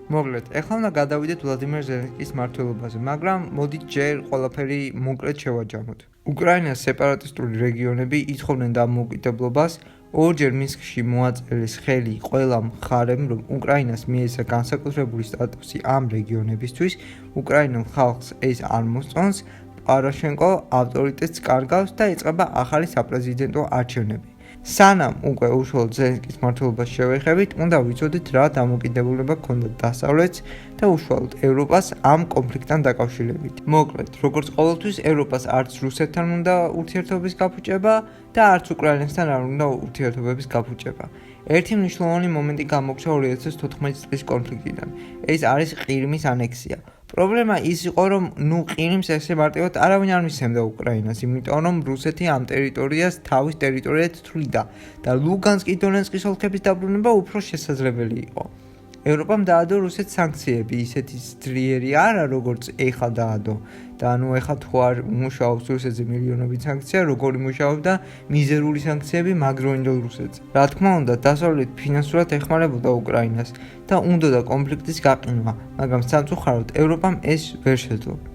მოკლედ, ეხლა უნდა გადავიდეთ ვლადიმერ ზელენსკის მმართველობაზე, მაგრამ მოდით ჯერ ყველაფერი მოკლედ შევაჯამოთ. უკრაინას სეპარატისტული რეგიონები ითხოვდნენ დამოუკიდებლობას, ორჯერ მინსკში მოაწერეს ხელი ყველა მხარემ, რომ უკრაინას მიეცა განსაკუთრებული სტატუსი ამ რეგიონებისთვის, უკრაინულ ხალხს ეს არ მოსწონს, პოროშენკო ავტორიტეტს კარგავს და იწყება ახალი საპრეზიდენტო არჩევნები. სანამ უკვე უშუალოდ ზელენსკის მმართველობას შევეხებით, უნდა ვიცოდეთ რა დამოკიდებულება ჰქონდა დასავლეთს და უშუალოდ ევროპას ამ კონფლიქტთან დაკავშირებით. მოკლედ, როგორც ყოველთვის, ევროპას არც რუსეთთან უნდა ურთიერთობის გაფუჭება და არც უკრაინასთან არ უნდა ურთიერთობების გაფუჭება. ერთი მნიშვნელოვანი მომენტი გამოგჩა 2014 წლის კონფლიქტიდან. ეს არის ყირიმის ანექსია. პრობლემა ის იყო, რომ ყირიმს ესე მარტივად არავინ არ მისცემდა უკრაინას, იმიტომ რომ რუსეთი ამ ტერიტორიას თავის ტერიტორიად თვლიდა და ლუგანსკი დონეცკის ოლქების დაბრუნება უფრო შესაძლებელი იყო. ევროპამ დაადო რუსეთს სანქციები, ისეთი ძლიერი არა, როგორც ეხლა დაადო. და ეხლა თუ არ უმუშაობს რუსეთზე მილიონობით სანქცია, როგორ იმუშავებდა მიზერული სანქციები მაგროინდელ რუსეთზე. რა თქმა უნდა, დასავლეთ ფინანსურად ეხმარებოდა უკრაინას და უნდოდა კონფლიქტის გაყინვა, მაგრამ სამწუხაროდ ევროპამ ეს ვერ შეძლო.